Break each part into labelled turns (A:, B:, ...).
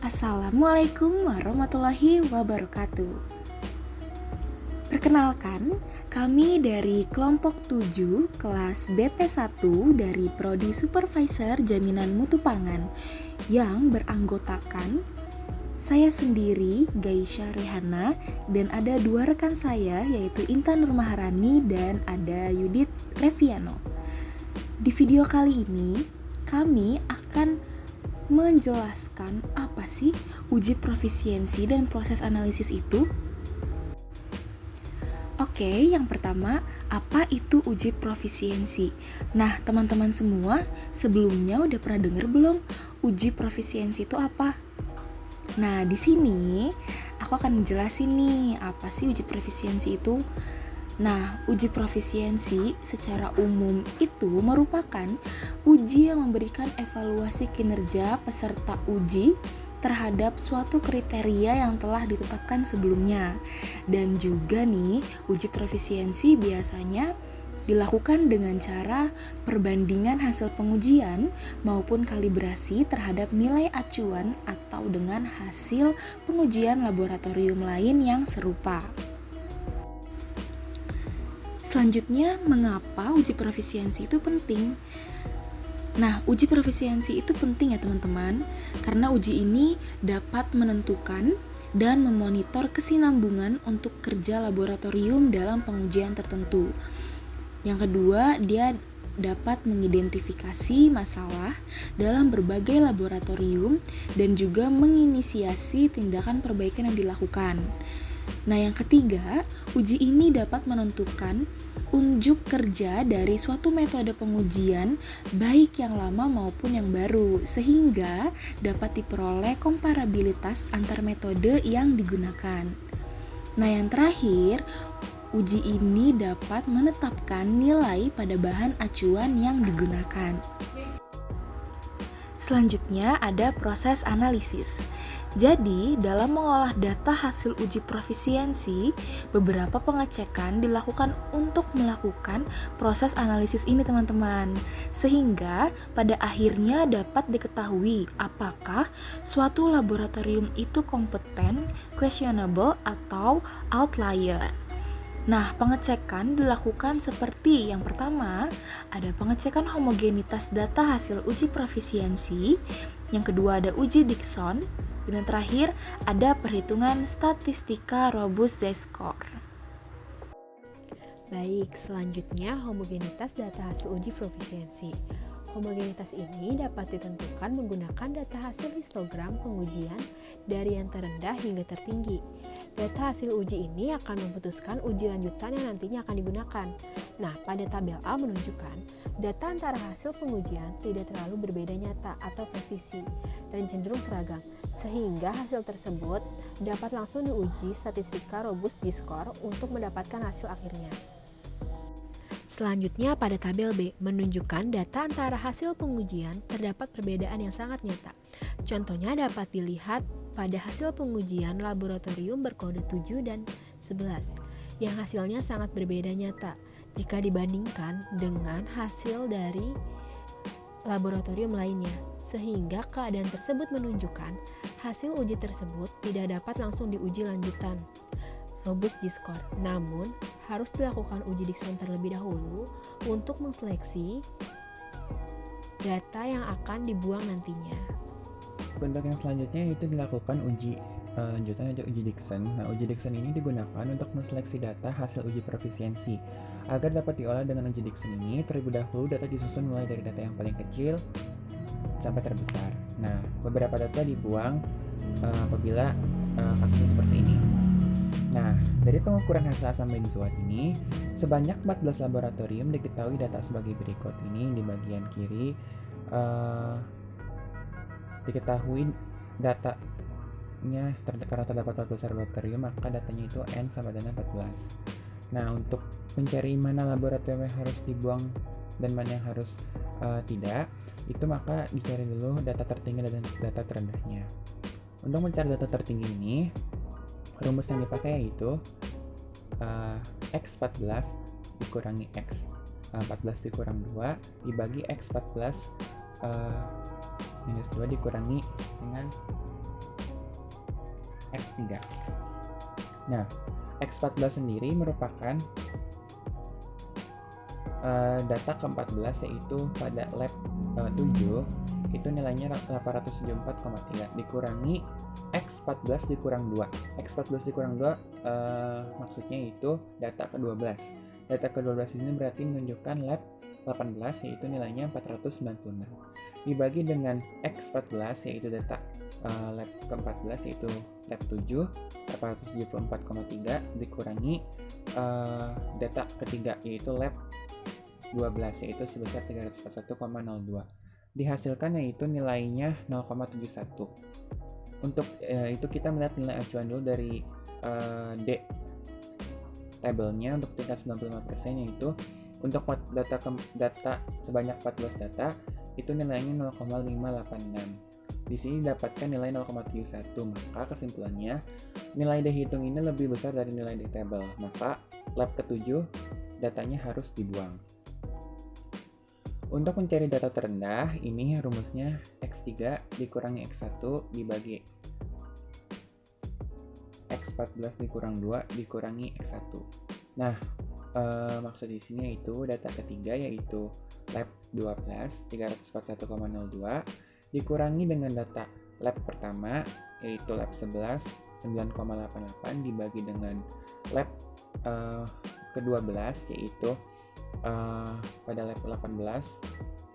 A: Assalamualaikum warahmatullahi wabarakatuh. Perkenalkan, kami dari kelompok 7 kelas BP1 dari Prodi Supervisor Jaminan Mutu Pangan yang beranggotakan saya sendiri, Gaisha Rehana, dan ada dua rekan saya yaitu Intan Nurmaharani dan ada Yudit Reviano. Di video kali ini, kami akan menjelaskan apa sih uji profisiensi dan proses analisis itu. Oke, yang pertama, apa itu uji profisiensi? Nah, teman-teman semua, sebelumnya udah pernah dengar belum uji profisiensi itu apa? Nah, di sini aku akan menjelasin nih, apa sih uji profisiensi itu? Nah, uji profisiensi secara umum itu merupakan uji yang memberikan evaluasi kinerja peserta uji terhadap suatu kriteria yang telah ditetapkan sebelumnya. Dan juga nih, uji profisiensi biasanya dilakukan dengan cara perbandingan hasil pengujian maupun kalibrasi terhadap nilai acuan atau dengan hasil pengujian laboratorium lain yang serupa. Selanjutnya, mengapa uji profisiensi itu penting? Nah, uji profisiensi itu penting ya teman-teman, karena uji ini dapat menentukan dan memonitor kesinambungan untuk kerja laboratorium dalam pengujian tertentu. Yang kedua, dia dapat mengidentifikasi masalah dalam berbagai laboratorium dan juga menginisiasi tindakan perbaikan yang dilakukan. Nah, yang ketiga, uji ini dapat menentukan unjuk kerja dari suatu metode pengujian baik yang lama maupun yang baru, sehingga dapat diperoleh komparabilitas antar metode yang digunakan. Nah, yang terakhir, uji ini dapat menetapkan nilai pada bahan acuan yang digunakan. Selanjutnya ada proses analisis. Jadi, dalam mengolah data hasil uji profisiensi, beberapa pengecekan dilakukan untuk melakukan proses analisis ini teman-teman. Sehingga pada akhirnya dapat diketahui apakah suatu laboratorium itu kompeten, questionable, atau outlier. Nah, pengecekan dilakukan seperti yang pertama, ada pengecekan homogenitas data hasil uji profisiensi, yang kedua ada uji Dickson, dan yang terakhir ada perhitungan statistika robust Z-score.
B: Baik, selanjutnya homogenitas data hasil uji profisiensi. Homogenitas ini dapat ditentukan menggunakan data hasil histogram pengujian dari yang terendah hingga tertinggi. Data hasil uji ini akan memutuskan uji lanjutan yang nantinya akan digunakan. Nah, pada tabel A menunjukkan data antara hasil pengujian tidak terlalu berbeda nyata atau presisi dan cenderung seragam, sehingga hasil tersebut dapat langsung diuji statistika robust Z-score untuk mendapatkan hasil akhirnya. Selanjutnya pada tabel B menunjukkan data antara hasil pengujian terdapat perbedaan yang sangat nyata. Contohnya dapat dilihat pada hasil pengujian laboratorium berkode 7 dan 11 yang hasilnya sangat berbeda nyata jika dibandingkan dengan hasil dari laboratorium lainnya, sehingga keadaan tersebut menunjukkan hasil uji tersebut tidak dapat langsung diuji lanjutan robust Z-score, namun harus dilakukan uji Dickson terlebih dahulu untuk menseleksi data yang akan dibuang nantinya.
C: Untuk yang selanjutnya yaitu dilakukan uji lanjutan atau uji Dickson. Nah, uji Dickson ini digunakan untuk menseleksi data hasil uji profisiensi. Agar dapat diolah dengan uji Dickson ini, terlebih dahulu data disusun mulai dari data yang paling kecil sampai terbesar. Nah, beberapa data dibuang apabila kasusnya seperti ini. Nah, dari pengukuran hasil asam benzoat ini, sebanyak 14 laboratorium diketahui data sebagai berikut. Ini di bagian kiri diketahui datanya karena terdapat 14 laboratorium, maka datanya itu N sama dengan 14. Nah, untuk mencari mana laboratorium yang harus dibuang dan mana yang harus tidak, itu maka dicari dulu data tertinggi dan data terendahnya. Untuk mencari data tertinggi ini, rumus yang dipakai yaitu X14 dikurangi X14 dikurang 2 dibagi X14 minus 2 dikurangi dengan X3. Nah, X14 sendiri merupakan data ke-14, yaitu pada lab 7 itu nilainya 874,3 dikurangi X14 dikurang 2. X14 dikurang 2 maksudnya itu data ke-12. Data ke-12 ini berarti menunjukkan lab 18, yaitu nilainya 496. Dibagi dengan X14 yaitu data lab ke-14 yaitu lab 7 874,3 dikurangi data ketiga yaitu lab 12 yaitu sebesar 341,02. Dihasilkan yaitu nilainya 0,71. Untuk itu kita melihat nilai acuan dulu dari D tabelnya untuk tingkat 95%, yaitu untuk data sebanyak 14 data itu nilainya 0,586. Di sini didapatkan nilai 0,71, maka kesimpulannya nilai D hitung ini lebih besar dari nilai D tabel, maka lab ke-7 datanya harus dibuang. Untuk mencari data terendah, ini rumusnya X3 dikurangi X1 dibagi X14 dikurang 2 dikurangi X1. Nah, maksud di sini yaitu data ketiga yaitu lab 12 341,02 dikurangi dengan data lab pertama yaitu lab 11 9,88 dibagi dengan lab ke-12 yaitu pada lab 18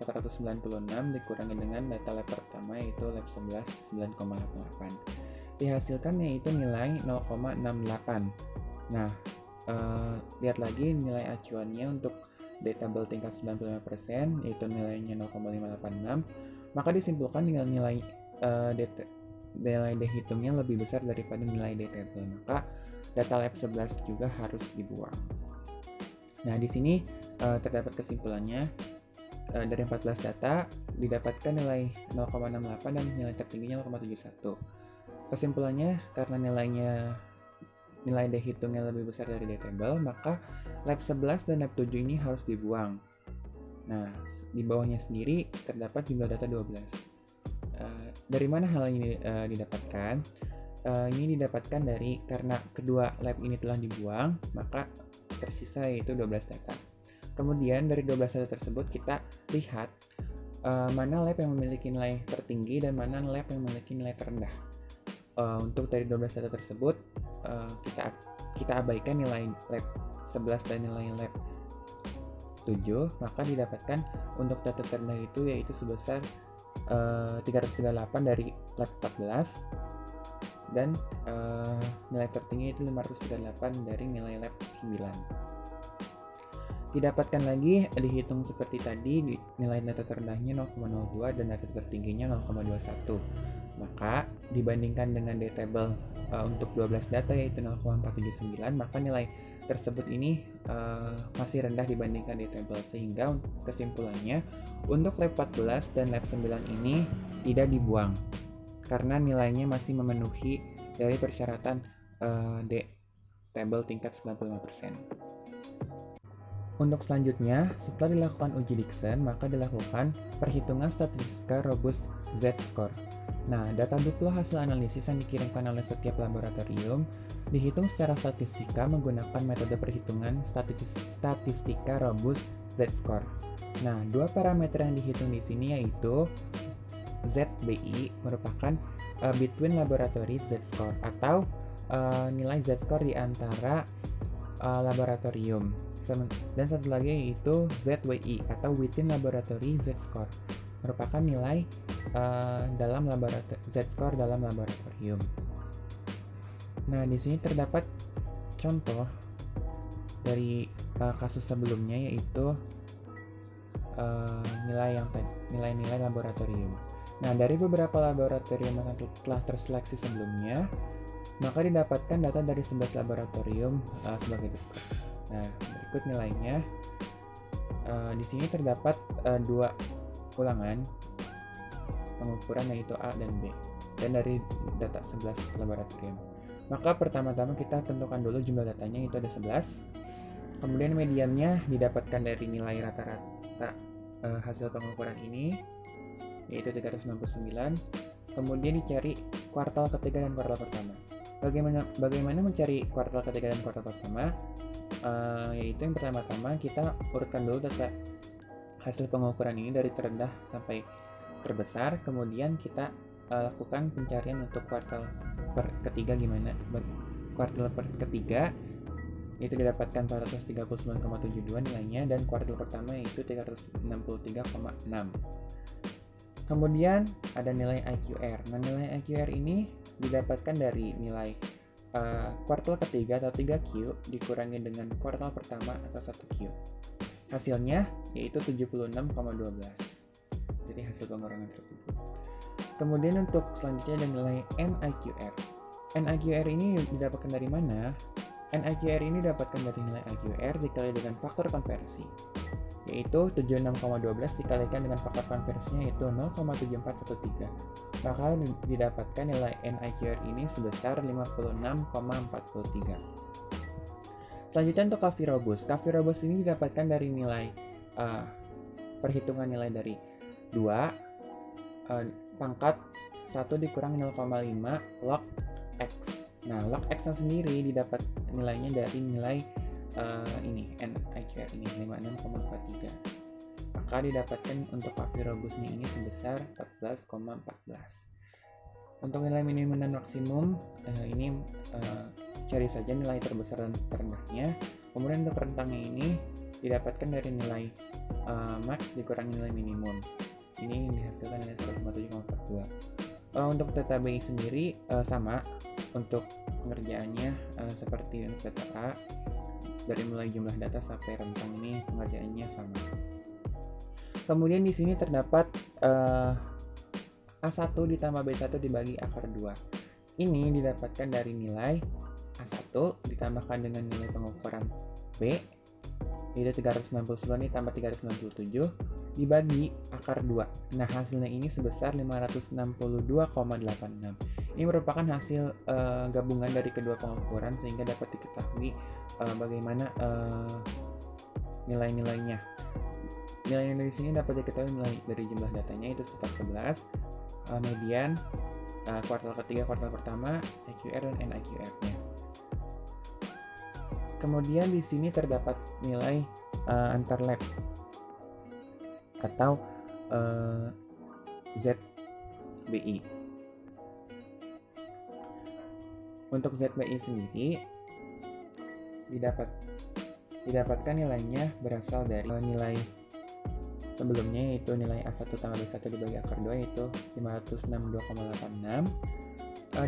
C: 496 dikurangi dengan data lab pertama yaitu lab 11 9,88. Dihasilkan yaitu nilai 0,68. Nah, lihat lagi nilai acuannya untuk D tabel tingkat 95% yaitu nilainya 0,586. Maka disimpulkan dengan nilai D hitungnya lebih besar daripada nilai D tabel. Maka data lab 11 juga harus dibuang. Nah, di sini terdapat kesimpulannya dari 14 data didapatkan nilai 0,68 dan nilai tertingginya 0,71. Kesimpulannya karena nilai D hitungnya lebih besar dari D tabel, maka lab 11 dan lab 7 ini harus dibuang. Nah, di bawahnya sendiri terdapat jumlah data 12. Dari mana hal ini didapatkan? Ini didapatkan dari karena kedua lab ini telah dibuang, maka tersisa yaitu 12 data. Kemudian dari 12 data tersebut kita lihat mana lab yang memiliki nilai tertinggi dan mana lab yang memiliki nilai terendah. Untuk dari 12 data tersebut kita abaikan nilai lab 11 dan nilai lab 7, maka didapatkan untuk data terendah itu yaitu sebesar 338 dari lab 14 dan nilai tertinggi itu 538 dari nilai lab 9. Didapatkan lagi dihitung seperti tadi nilai data terendahnya 0,02 dan data tertingginya 0,21. Maka dibandingkan dengan D table untuk 12 data yaitu 0,479, maka nilai tersebut ini masih rendah dibandingkan D table, sehingga kesimpulannya untuk lab 14 dan lab 9 ini tidak dibuang karena nilainya masih memenuhi dari persyaratan D table tingkat 95%. Untuk selanjutnya, setelah dilakukan uji Dickson, maka dilakukan perhitungan statistika robust Z-score. Nah, data duplo hasil analisis yang dikirimkan oleh setiap laboratorium dihitung secara statistika menggunakan metode perhitungan statistika robust Z-score. Nah, dua parameter yang dihitung di sini yaitu ZBI merupakan between laboratory Z-score atau nilai Z-score di antara laboratorium. Dan satu lagi yaitu ZWI atau within laboratory Z-score, merupakan nilai dalam Z-score dalam laboratorium. Nah, di sini terdapat contoh dari kasus sebelumnya yaitu nilai-nilai laboratorium. Nah, dari beberapa laboratorium yang telah terseleksi sebelumnya, maka didapatkan data dari 11 laboratorium sebagai berikut. Nah, berikut nilainya. Di sini terdapat dua ulangan pengukuran yaitu A dan B, dan dari data 11 laboratorium. Maka pertama-tama kita tentukan dulu jumlah datanya, itu ada 11. Kemudian mediannya didapatkan dari nilai rata-rata hasil pengukuran ini, yaitu 399. Kemudian dicari kuartal ketiga dan kuartal pertama. Bagaimana mencari kuartal ketiga dan kuartal pertama? Yaitu yang pertama-tama kita urutkan dulu data hasil pengukuran ini dari terendah sampai terbesar, kemudian kita lakukan pencarian untuk kuartal ketiga gimana. Kuartal ketiga itu didapatkan 439,72 nilainya, dan kuartal pertama yaitu 363,6. Kemudian ada nilai IQR. Nah, nilai IQR ini didapatkan dari nilai kuartal ketiga atau 3Q dikurangi dengan kuartal pertama atau 1Q. Hasilnya yaitu 76,12. Jadi hasil pengurangan tersebut. Kemudian untuk selanjutnya ada nilai NIQR. NIQR ini didapatkan dari mana? NIQR ini didapatkan dari nilai IQR dikali dengan faktor konversi, yaitu 76,12 dikalikan dengan faktor konversinya yaitu 0,7413. Maka didapatkan nilai NIQR ini sebesar 56,43. Selanjutnya untuk Cavirobus. Cavirobus ini didapatkan dari nilai perhitungan nilai dari 2 pangkat 1 dikurang 0,5 log X. Nah, log X sendiri didapat nilainya dari nilai NIQR ini 56,43. Maka didapatkan untuk Cavirobusnya ini sebesar 14,14. Untuk nilai minimum dan maksimum ini cari saja nilai terbesar dan terendahnya. Kemudian untuk rentangnya ini didapatkan dari nilai max dikurangi nilai minimum. Ini dihasilkan nilai 157,42. Untuk data BI sendiri sama untuk pengerjaannya seperti untuk data A, dari mulai jumlah data sampai rentang ini pengerjaannya sama. Kemudian di sini terdapat A1 ditambah B1 dibagi akar 2. Ini didapatkan dari nilai A1 ditambahkan dengan nilai pengukuran B, yaitu 399 ditambah 397 dibagi akar 2. Nah, hasilnya ini sebesar 562,86. Ini merupakan hasil gabungan dari kedua pengukuran sehingga dapat diketahui bagaimana nilai-nilainya. Nilai-nilai di sini dapat diketahui mulai dari jumlah datanya itu sekitar 11, median, kuartal ketiga, kuartal pertama, IQR dan NIQR-nya. Kemudian di sini terdapat nilai antar lab atau ZBI. Untuk ZBI sendiri didapatkan nilainya berasal dari nilai sebelumnya, yaitu nilai A1 tambah B1 dibagi akar 2 yaitu 562,86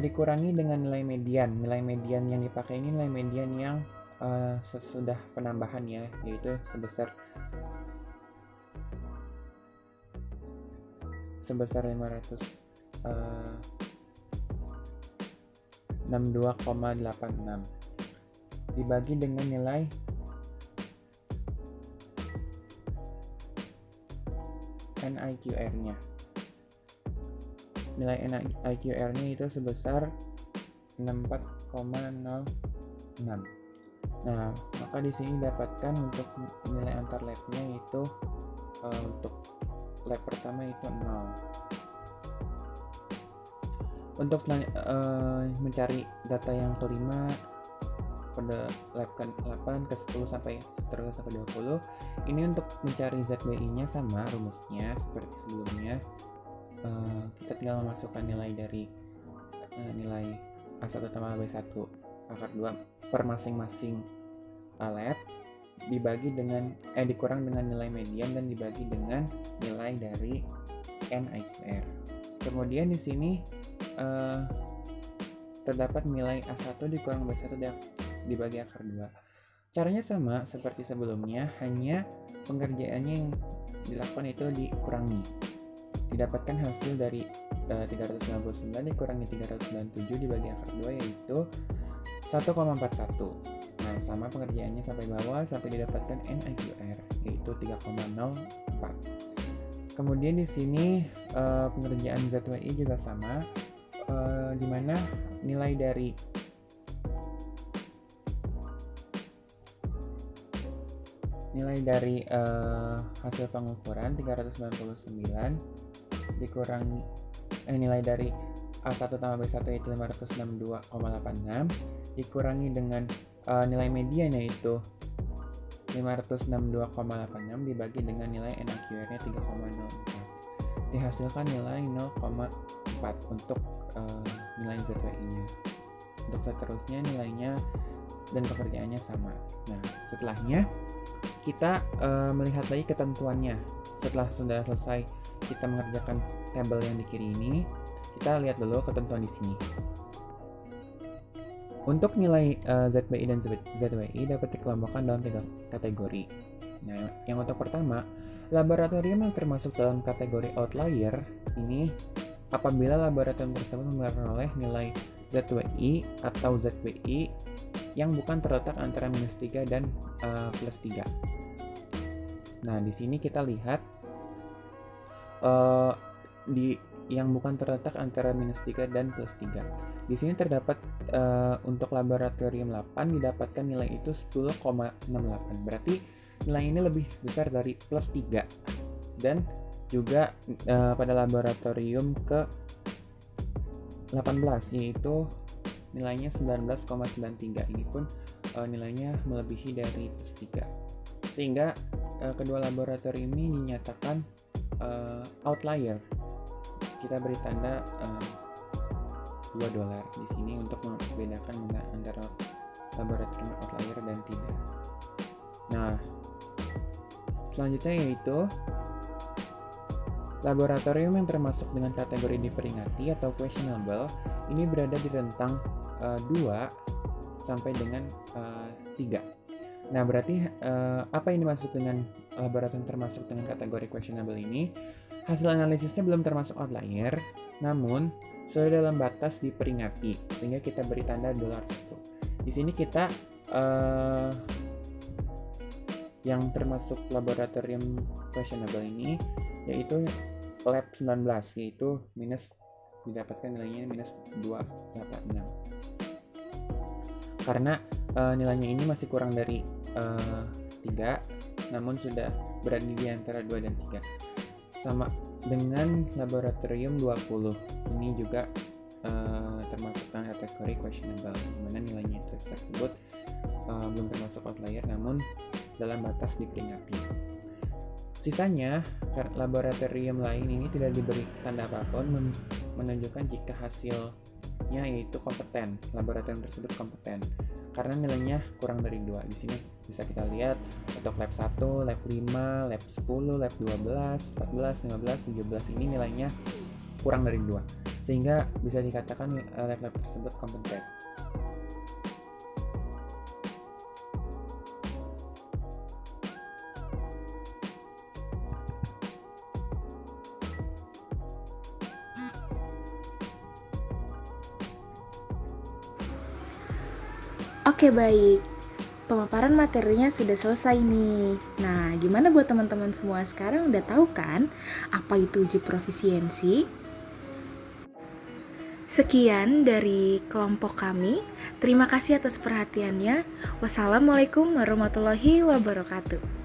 C: dikurangi dengan nilai median. Nilai median yang dipakai ini nilai median yang sesudah penambahan ya, yaitu sebesar 562,86 dibagi dengan nilai NIQR-nya. Nilai NIQR-nya itu sebesar 64,06. Nah, maka di sini dapatkan untuk nilai antar lab-nya itu untuk lab pertama itu 0. Untuk mencari data yang kelima pada lab ke-8 ke-10 sampai seterusnya sampai 20. Ini untuk mencari ZBI-nya sama rumusnya seperti sebelumnya. Kita tinggal memasukkan nilai dari nilai A1 tambah B1 akar 2 per masing-masing lab dibagi dengan dikurang dengan nilai median dan dibagi dengan nilai dari NIQR. Kemudian di sini terdapat nilai A1 dikurang B1 dibagi akar 2. Caranya sama seperti sebelumnya, hanya pengerjaannya yang dilakukan itu dikurangi. Didapatkan hasil dari 399 dikurangi 397 dibagi akar 2 yaitu 1,41. Nah, sama pengerjaannya sampai bawah sampai didapatkan NIQR yaitu 3,04. Kemudian di sini pengerjaan ZWI juga sama, di mana nilai dari hasil pengukuran 399 dikurangi nilai dari A1 tambah B1 yaitu 562,86 dikurangi dengan nilai median yaitu 562,86 dibagi dengan nilai NaQR-nya 3,04. Dihasilkan nilai 0,4 untuk nilai ZWI-nya. Untuk seterusnya nilainya dan pekerjaannya sama. Nah, setelahnya kita melihat lagi ketentuannya. Setelah sudah selesai kita mengerjakan tabel yang di kiri ini, kita lihat dulu ketentuan di sini. Untuk nilai ZBI dan ZWI dapat dikelompokkan dalam 3 kategori. Nah, yang untuk pertama, laboratorium yang termasuk dalam kategori outlier ini apabila laboratorium tersebut memperoleh nilai ZWI atau ZBI yang bukan terletak antara -3 dan +3. Nah, di sini kita lihat di yang bukan terletak antara -3 dan +3. Di sini terdapat untuk laboratorium 8 didapatkan nilai itu 10,68. Berarti nilai ini lebih besar dari +3. Dan juga pada laboratorium ke 18 yaitu nilainya 19,93. Ini pun nilainya melebihi dari +3. Sehingga kedua laboratorium ini dinyatakan outlier. Kita beri tanda $2 di sini untuk membedakan antara laboratorium outlier dan tidak. Nah, selanjutnya yaitu laboratorium yang termasuk dengan kategori diperingati atau questionable ini berada di rentang 2 sampai dengan 3. Nah, berarti apa yang dimaksud dengan laboratorium termasuk dengan kategori questionable ini? Hasil analisisnya belum termasuk outlier, namun sudah dalam batas diperingati, sehingga kita beri tanda $1. Di sini kita yang termasuk laboratorium questionable ini yaitu lab 19, yaitu didapatkan nilainya -286. Karena nilainya ini masih kurang dari 3, namun sudah berada di antara 2 dan 3. Sama dengan laboratorium 20. Ini juga termasuk dalam kategori questionable, di mana nilainya tersebut belum termasuk outlier namun dalam batas diperingati. Sisanya, laboratorium lain ini tidak diberi tanda apapun menunjukkan jika hasilnya yaitu kompeten. Laboratorium tersebut kompeten karena nilainya kurang dari 2. Di sini bisa kita lihat untuk lab 1, lab 5, lab 10, lab 12, 14, 15, 17 ini nilainya kurang dari 2. Sehingga bisa dikatakan lab-lab tersebut kompeten.
A: Oke, baik. Pemaparan materinya sudah selesai nih. Nah, gimana buat teman-teman semua sekarang udah tahu kan apa itu uji profisiensi? Sekian dari kelompok kami. Terima kasih atas perhatiannya. Wassalamualaikum warahmatullahi wabarakatuh.